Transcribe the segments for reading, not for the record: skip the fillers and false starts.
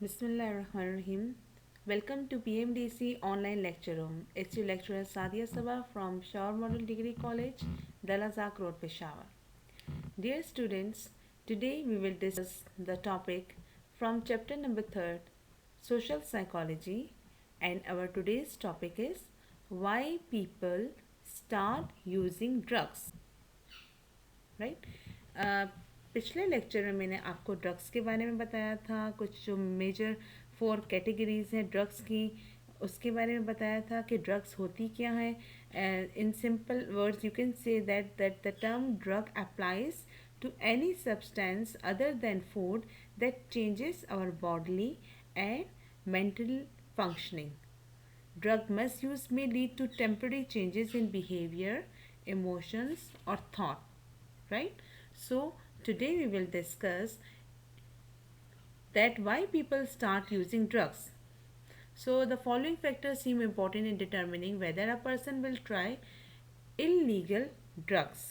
Bismillahirrahmanirrahim. Welcome to PMDC online lecture room. It's your lecturer Sadia Sabah from Shore Model Degree College, Dalazak Road, Peshawar. Dear students, today we will discuss the topic from chapter number 3, Social Psychology, and our today's topic is why people start using drugs. Right पिछले lecture में मैंने आपको drugs के बारे में बताया था, कुछ जो मेजर 4 कैटेगरीज हैं ड्रग्स की उसके बारे में बताया था कि ड्रग्स होती क्या है. In simple words you can say that the term drug applies to any substance other than food that changes our bodily and mental functioning. Drug misuse may lead to temporary changes in behavior, emotions, or thought. Right? So, today we will discuss that why people start using drugs. So, the following factors seem important in determining whether a person will try illegal drugs.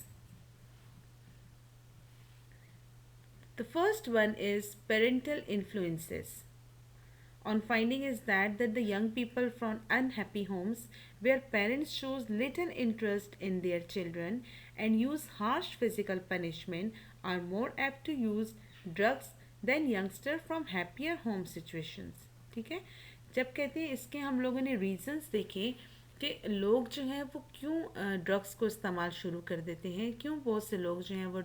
The first one is parental influences. On finding is that the young people from unhappy homes where parents shows little interest in their children and use harsh physical punishment are more apt to use drugs than youngster from happier home situations. ठीक है, जब कहते हैं इसके हम लोगों ने reasons देखे कि लोग जो हैं वो क्यों ड्रग्स को इस्तेमाल शुरू कर देते हैं, क्यों बहुत से लोग जो हैं वो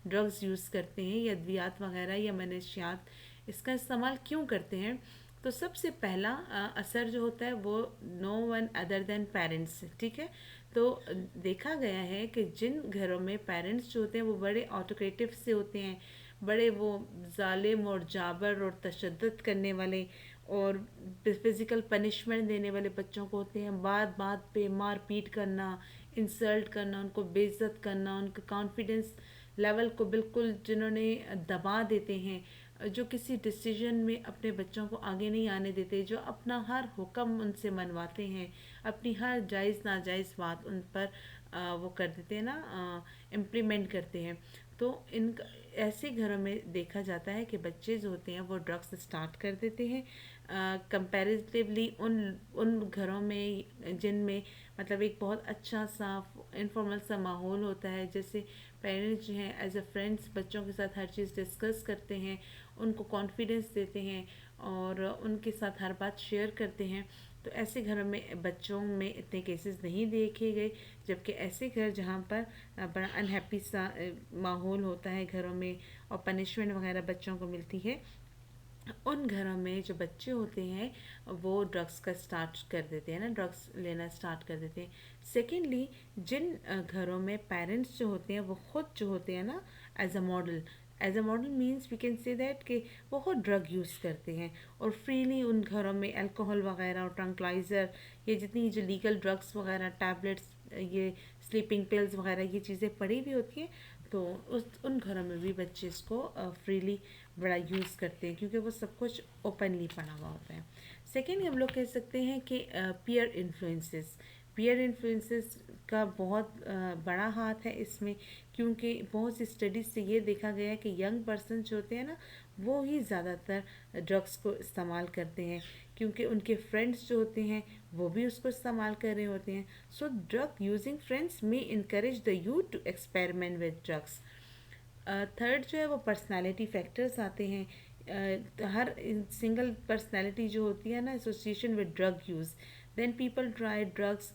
ड्रग्स यूज़ करते हैं या अद्वियात वगैरह या मनशियात इसका इस्तेमाल क्यों करते हैं. तो सबसे पहला असर जो होता है वो no one other than parents. ठीक है, तो देखा गया है कि जिन घरों में पेरेंट्स जो होते हैं वो बड़े ऑटोक्रेटिव से होते हैं, बड़े वो जालिम और जाबर और तशद्दुद करने वाले और फिज़िकल पनिशमेंट देने वाले बच्चों को होते हैं, बात बात पे मार पीट करना, इंसल्ट करना, उनको बेइज्जत करना, उनका कॉन्फिडेंस लेवल को बिल्कुल जिन्होंने दबा देते हैं, जो किसी डिसीजन में अपने बच्चों को आगे नहीं आने देते, जो अपना हर हुक्म उनसे मनवाते हैं, अपनी हर जायज़ नाजायज़ बात उन पर वो कर देते हैं ना, इम्प्लीमेंट करते हैं. तो इन ऐसे घरों में देखा जाता है कि बच्चे जो होते हैं वो ड्रग्स स्टार्ट कर देते हैं कंपैरेटिवली उन उन घरों में जिनमें मतलब एक बहुत अच्छा सा इनफॉर्मल सा माहौल होता है, जैसे पेरेंट्स जो हैं एज अ फ्रेंड्स बच्चों के साथ हर चीज़ डिस्कस करते हैं, उनको कॉन्फिडेंस देते हैं और उनके साथ हर बात शेयर करते हैं. तो ऐसे घरों में बच्चों में इतने केसेस नहीं देखे गए, जबकि ऐसे घर जहाँ पर बड़ा अनहैप्पी सा माहौल होता है घरों में और पनिशमेंट वगैरह बच्चों को मिलती है, उन घरों में जो बच्चे होते हैं वो ड्रग्स का स्टार्ट कर देते हैं ना, ड्रग्स लेना स्टार्ट कर देते हैं. सेकेंडली, जिन घरों में पेरेंट्स जो होते हैं वो खुद जो होते हैं ना as a model means we can say that कि बहुत ड्रग यूज़ करते हैं और फ्रीली उन घरों में अल्कोहल वगैरह और ट्रंकलाइज़र, ये जितनी जो लीगल ड्रग्स वगैरह टैबलेट्स, ये स्लीपिंग पिल्स वगैरह ये चीज़ें पड़ी भी होती हैं, तो उन घरों में भी बच्चे इसको फ्रीली बड़ा यूज़ करते हैं क्योंकि वो सब कुछ ओपनली पड़ा हुआ होता है. सेकेंड, हम लोग कह सकते हैं कि पीयर इन्फ्लुएंसेस का बहुत बड़ा हाथ है इसमें, क्योंकि बहुत सी स्टडीज़ से ये देखा गया है कि यंग पर्सन जो होते हैं ना वो ही ज़्यादातर ड्रग्स को इस्तेमाल करते हैं, क्योंकि उनके फ्रेंड्स जो होते हैं वो भी उसको इस्तेमाल कर रहे होते हैं. So drug using friends may encourage the youth to experiment with drugs. Third जो है वो पर्सनालिटी फैक्टर्स आते हैं. हर सिंगल पर्सनालिटी जो होती है ना association with drug use, then people try drugs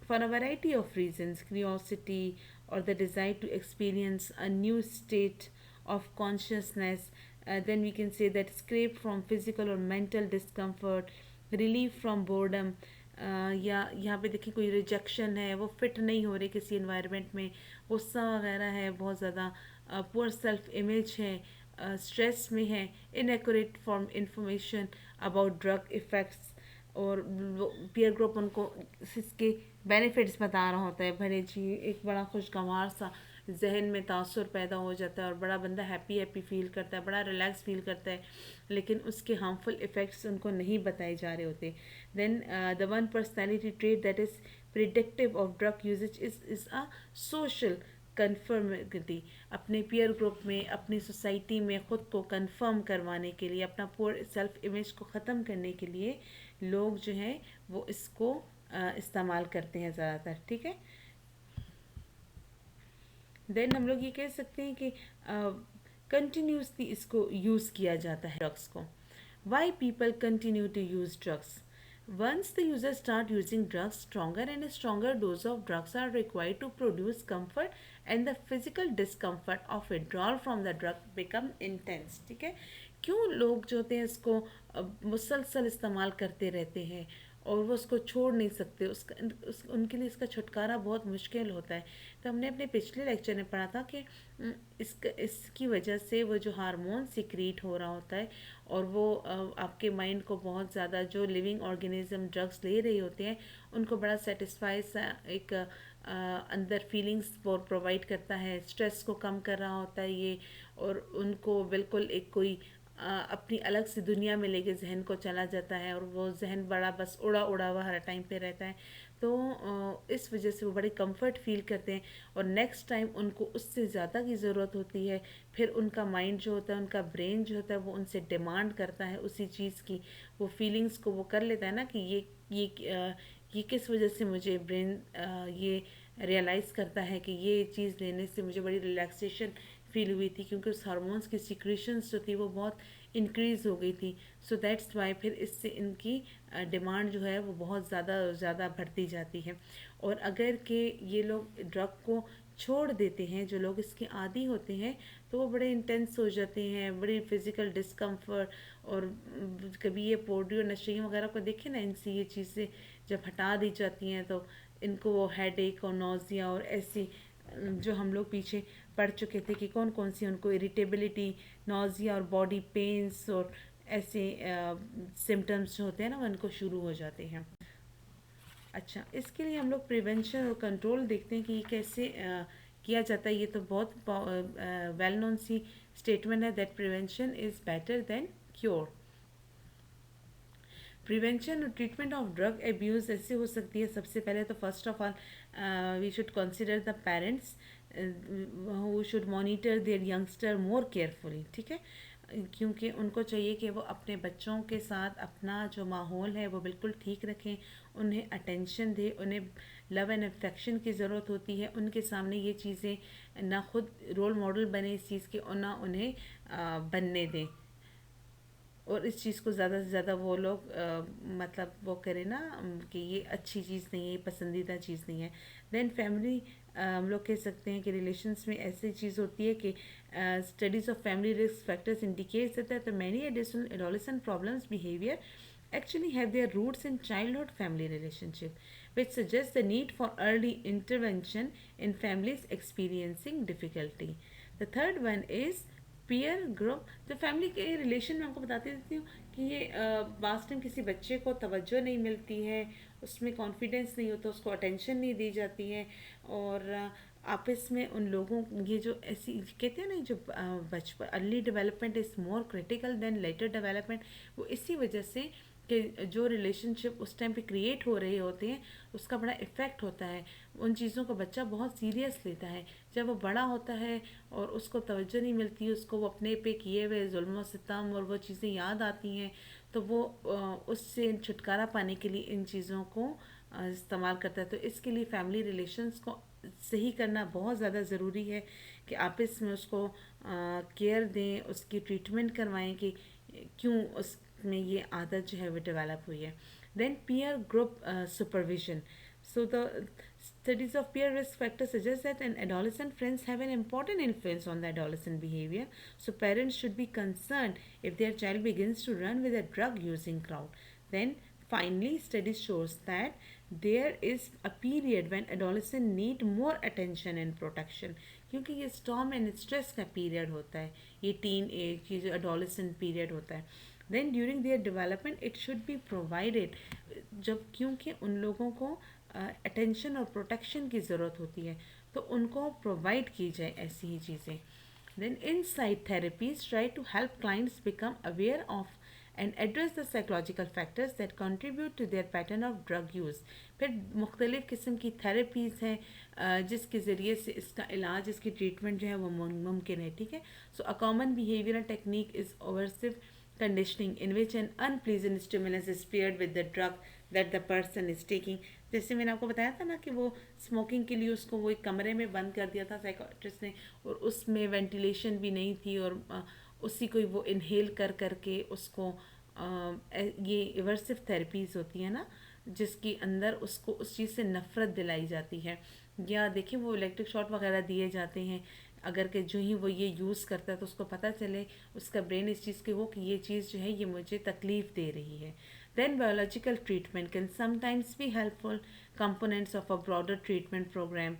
for a variety of reasons, curiosity और the desire to experience a new state of consciousness. then we can say that escape from physical or mental discomfort, relief from boredom. या यहाँ पे देखिए कोई rejection है, वो fit नहीं हो रहे किसी इन्वायरमेंट में, गुस्सा वगैरह है, बहुत ज़्यादा पुअर सेल्फ इमेज है, स्ट्रेस में है, inaccurate form information about drug effects, और पीयर ग्रुप उनको इसके बेनिफिट्स बता रहा होता है, भले जी एक बड़ा खुशगवार सा जहन में तासुर पैदा हो जाता है और बड़ा बंदा हैप्पी हैप्पी फील करता है, बड़ा रिलैक्स फील करता है, लेकिन उसके हार्मफुल इफ़ेक्ट्स उनको नहीं बताए जा रहे होते. Then the one personality trait that is predictive of drug usage is a social conformity, अपने पीयर ग्रुप में, अपनी सोसाइटी में ख़ुद को कन्फर्म करवाने के लिए, अपना पूर सेल्फ इमेज को ख़त्म करने के लिए लोग जो हैं वो इसको इस्तेमाल करते हैं ज़्यादातर, ठीक है। देन हम लोग ये कह सकते हैं कि कंटिन्यूसली इसको यूज़ किया जाता है ड्रग्स को। Why people continue to use drugs? Once the users start using drugs, stronger and stronger dose of drugs are required to produce comfort and the physical discomfort of withdrawal from the drug become intense, ठीक है। क्यों लोग जो होते हैं इसको मुसलसल इस्तेमाल करते रहते हैं और वो उसको छोड़ नहीं सकते, उनके लिए इसका छुटकारा बहुत मुश्किल होता है। तो हमने अपने पिछले लेक्चर में पढ़ा था कि इसकी वजह से वो जो हार्मोन सिक्रीट हो रहा होता है और वो आपके माइंड को बहुत ज़्यादा, जो लिविंग ऑर्गेनिज्म ड्रग्स ले रही होते हैं उनको बड़ा सेटिस्फाई सा एक अंदर फीलिंग्स प्रोवाइड करता है, स्ट्रेस को कम कर रहा होता है ये, और उनको बिल्कुल एक कोई अपनी अलग सी दुनिया में लेके जहन को चला जाता है और वो जहन बड़ा बस उड़ा उड़ा हुआ हर टाइम पे रहता है। तो इस वजह से वो बड़े कंफर्ट फील करते हैं और नेक्स्ट टाइम उनको उससे ज़्यादा की ज़रूरत होती है, फिर उनका माइंड जो होता है, उनका ब्रेन जो होता है वो उनसे डिमांड करता है उसी चीज़ की। वो फीलिंग्स को वो कर लेता है ना कि ये किस वजह से मुझे ब्रेन ये रियलाइज़ करता है कि ये चीज़ लेने से मुझे बड़ी रिलैक्सेशन फील हुई थी, क्योंकि उस हार्मोन्स की सिक्रीशंस जो थी वो बहुत इंक्रीज़ हो गई थी। सो दैट्स वाई फिर इससे इनकी डिमांड जो है वो बहुत ज़्यादा बढ़ती जाती है। और अगर के ये लोग ड्रग को छोड़ देते हैं, जो लोग इसके आदी होते हैं, तो वो बड़े इंटेंस हो जाते हैं, बड़ी फिज़िकल डिस्कम्फर्ट, और कभी ये पोलियो नशे वगैरह को देखें ना, इनसे ये चीज़ें जब हटा दी जाती हैं तो इनको वो हेडेक और नोज़िया और ऐसी जो हम लोग पीछे पढ़ चुके थे कि कौन कौन सी उनको इरिटेबिलिटी, नोज़िया और बॉडी पेन्स और ऐसे सिम्टम्स जो होते हैं ना वो उनको शुरू हो जाते हैं। अच्छा, इसके लिए हम लोग प्रिवेंशन और कंट्रोल देखते हैं कि ये कैसे किया जाता है। ये तो बहुत वेल नोन सी स्टेटमेंट है that prevention is better than cure. Prevention और ट्रीटमेंट ऑफ ड्रग एब्यूज़ ऐसे हो सकती है। सबसे पहले तो first of all we should consider the parents who should monitor their youngster more carefully, ठीक है। क्योंकि उनको चाहिए कि वो अपने बच्चों के साथ अपना जो माहौल है वो बिल्कुल ठीक रखें, उन्हें अटेंशन दें, उन्हें लव एंड अफेक्शन की ज़रूरत होती है। उनके सामने ये चीज़ें ना खुद रोल मॉडल बने इस चीज़ के और ना उन्हें बनने दें, और इस चीज़ को ज़्यादा से ज़्यादा वो लोग मतलब वो करें ना कि ये अच्छी चीज़ नहीं है, ये पसंदीदा चीज़ नहीं है। देन फैमिली, हम लोग कह सकते हैं कि रिलेशंस में ऐसी चीज़ होती है कि studies of family risk factors indicates that many additional adolescent problems behaviour actually have their roots in childhood family relationship, which suggests the need for early intervention in families experiencing difficulty. The third one is peer group. तो family के relation में आपको बताती देती हूँ कि ये past में किसी बच्चे को तवज्जो नहीं मिलती है, उसमें कॉन्फिडेंस नहीं होता, उसको अटेंशन नहीं दी जाती है, और आपस में उन लोगों, ये जो ऐसी कहते हैं ना, जो बचपन early development is more critical than later development, वो इसी वजह से कि जो रिलेशनशिप उस टाइम पे क्रिएट हो रहे होते हैं उसका बड़ा इफ़ेक्ट होता है। उन चीज़ों को बच्चा बहुत सीरियस लेता है। जब वो बड़ा होता है और उसको तवज्जो नहीं मिलती, उसको वो अपने पे किए हुए जुल्म सितम और वो चीज़ें याद आती हैं, तो वो उससे छुटकारा पाने के लिए इन चीज़ों को इस्तेमाल करता है। तो इसके लिए फैमिली रिलेशंस को सही करना बहुत ज़्यादा ज़रूरी है कि आपस में उसको केयर दें, उसकी ट्रीटमेंट करवाएं कि क्यों उसमें ये आदत जो है वो डेवलप हुई है। Then peer group supervision. So the studies of peer risk factors suggest that an adolescent friends have an important influence on the adolescent behavior. So parents should be concerned if their child begins to run with a drug using crowd. Then finally, studies shows that there is a period when adolescents need more attention and protection, क्योंकि ये storm and stress का period होता है, ये teen age, ये जो adolescent period होता है। Then during their development it should be provided, जब क्योंकि उन लोगों को अटेंशन और प्रोटेक्शन की ज़रूरत होती है तो उनको प्रोवाइड की जाए ऐसी ही चीज़ें। Then inside therapies try to help clients become aware of and address the psychological factors that contribute to their pattern of drug use. फिर मुख्तलिफ़ किस्म की थेरेपीज़ हैं जिसके ज़रिए से इसका इलाज, इसकी ट्रीटमेंट जो है वो मुमकिन है। ठीक है, so a common behavioural technique is aversive conditioning in which an unpleasant stimulus is paired with the drug that the person is taking। जैसे मैंने आपको बताया था ना कि वो स्मोकिंग के लिए उसको वो एक कमरे में बंद कर दिया था साइकोट्रिस्ट ने, और उसमें वेंटिलेशन भी नहीं थी, और उसी को वो इनहेल कर करके उसको ये इवर्सिव थेरेपीज़ होती है ना, जिसके अंदर उसको उस चीज़ से नफ़रत दिलाई जाती है। या देखिए वो इलेक्ट्रिक शॉट वगैरह दिए जाते हैं, अगर कि जो ही वो ये यूज़ करता है तो उसको पता चले, उसका ब्रेन इस चीज़ के हो कि ये चीज़ जो है ये मुझे तकलीफ़ दे रही है। Then biological treatment can sometimes be helpful components of a broader treatment program.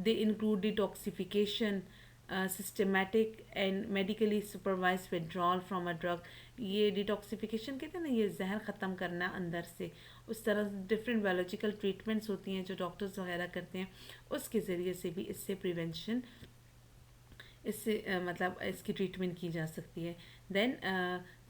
They include detoxification, systematic and medically supervise withdrawal from a drug. ये डिटॉक्सिफिकेशन कहते हैं ना, ये जहर ख़त्म करना अंदर से, उस तरह डिफरेंट बायोलॉजिकल ट्रीटमेंट्स होती हैं जो डॉक्टर्स वगैरह करते हैं, उसके ज़रिए से भी इससे प्रिवेंशन, इससे मतलब इसकी ट्रीटमेंट की जा सकती है। Then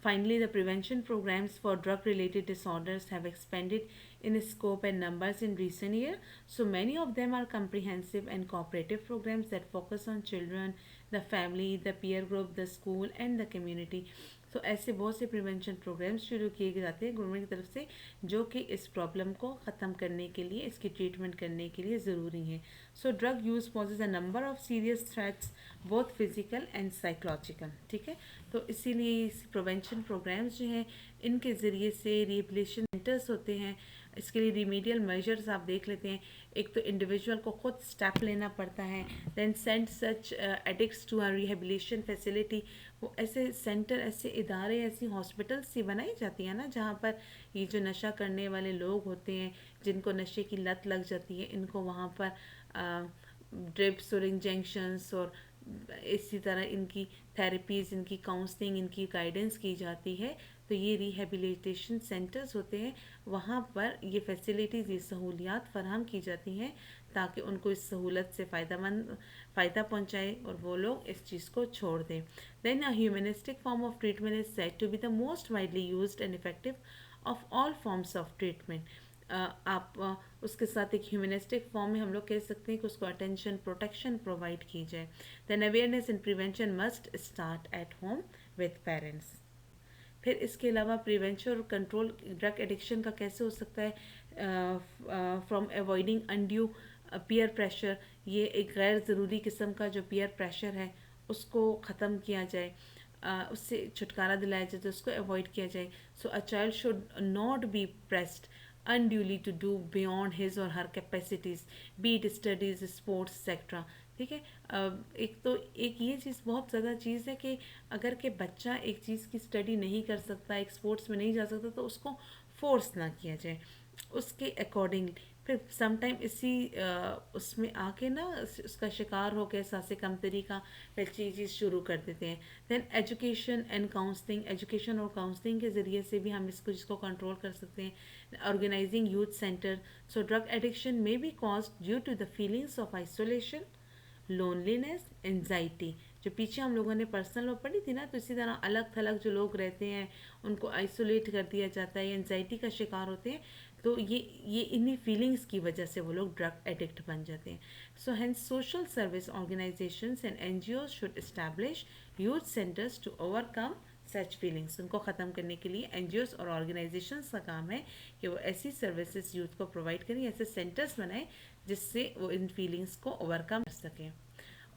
finally, the prevention programs for drug related disorders have expanded in scope and numbers in recent years. So many of them are comprehensive and cooperative programs that focus on children, the family, the peer group, the school and the community. तो ऐसे बहुत से prevention programmes शुरू किए जाते हैं government की तरफ से, जो कि इस प्रॉब्लम को ख़त्म करने के लिए, इसकी ट्रीटमेंट करने के लिए ज़रूरी है। So drug use poses a number of serious threats both physical and psychological. ठीक है, तो इसीलिए इस प्रिवेंशन प्रोग्राम्स जो हैं इनके ज़रिए से रिहेबिलिटेशन सेंटर्स होते हैं, इसके लिए रिमीडियल मेजर्स आप देख लेते हैं। एक तो इंडिविजुअल को खुद स्टेप लेना पड़ता है, then send such addicts to a rehabilitation facility. वो ऐसे सेंटर, ऐसे इदारे, ऐसी हॉस्पिटल्स सी बनाई जाती हैं ना, जहाँ पर ये जो नशा करने वाले लोग होते हैं, जिनको नशे की लत लग जाती है, इनको वहाँ पर ड्रिप्स और इंजेक्शंस और इसी तरह इनकी थेरेपीज़, इनकी काउंसलिंग, इनकी गाइडेंस की जाती है। तो ये रिहेबिलिटेशन सेंटर्स होते हैं, वहाँ पर ये फैसिलिटीज़, ये सहूलियात फराहम की जाती हैं ताकि उनको इस सहूलत से फ़ायदा पहुँचाए और वो लोग इस चीज़ को छोड़ दें। Then a humanistic form of treatment is said to be the most widely used and effective of all forms of treatment. उसके साथ एक ह्यूमनिस्टिक फॉर्म में हम लोग कह सकते हैं कि उसको अटेंशन, प्रोटेक्शन प्रोवाइड की जाए। Then awareness and prevention must start at home with parents. फिर इसके अलावा प्रिवेंशन और कंट्रोल ड्रग एडिक्शन का कैसे हो सकता है? From avoiding undue peer pressure, ये एक गैर ज़रूरी किस्म का जो पीयर प्रेशर है उसको ख़त्म किया जाए, उससे छुटकारा दिलाया जाए, तो उसको अवॉइड किया जाए। So a child should not be pressed unduly to do beyond his or her capacities, be it studies, sports, etc. ठीक है, एक तो एक ये चीज़ बहुत ज़्यादा चीज़ है कि अगर के बच्चा एक चीज़ की स्टडी नहीं कर सकता, एक स्पोर्ट्स में नहीं जा सकता, तो उसको फोर्स ना किया जाए, उसके अकॉर्डिंग। फिर समटाइम इसी उसमें आके ना उसका शिकार हो के सांसें कमतरी का फिर चीज़ शुरू कर देते हैं। Then education and counselling, education और काउंसलिंग के ज़रिए से भी हम इसको जिसको कंट्रोल कर सकते हैं। Organising youth centre, so drug addiction may be caused due to the feelings of isolation, loneliness, anxiety. जो पीछे हम लोगों ने पर्सनल लॉ पढ़ी थी ना, तो इसी तरह अलग थलग जो लोग रहते हैं उनको आइसोलेट कर दिया जाता है, एनजाइटी का शिकार होते हैं, तो ये इन्हीं फीलिंग्स की वजह से वो लोग ड्रग एडिक्ट बन जाते हैं। So hence social service organisations and NGO should establish youth centres to overcome such feelings. उनको ख़त्म करने के लिए एनजीओस और ऑर्गेनाइजेशंस का काम है कि वो ऐसी सर्विसेज यूथ को प्रोवाइड करें, ऐसे सेंटर्स बनाएं जिससे वो इन फीलिंग्स को ओवरकम कर सकें।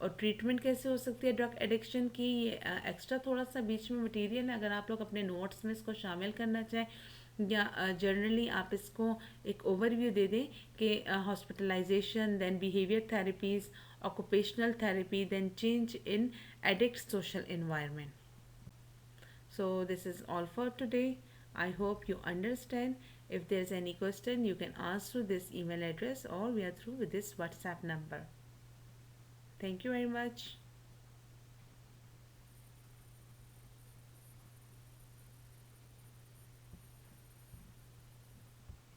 और ट्रीटमेंट कैसे हो सकती है ड्रग एडिक्शन की, ये एक्स्ट्रा थोड़ा सा बीच में मटेरियल है, अगर आप लोग अपने नोट्स में इसको शामिल करना चाहें या जर्नली आप इसको एक ओवरव्यू दे दें कि hospitalisation, then behaviour therapies, occupational therapy, then change in addict social environment. So this is all for today. I hope you understand. If there's any question, you can ask through this email address or we are through with this WhatsApp number. Thank you very much.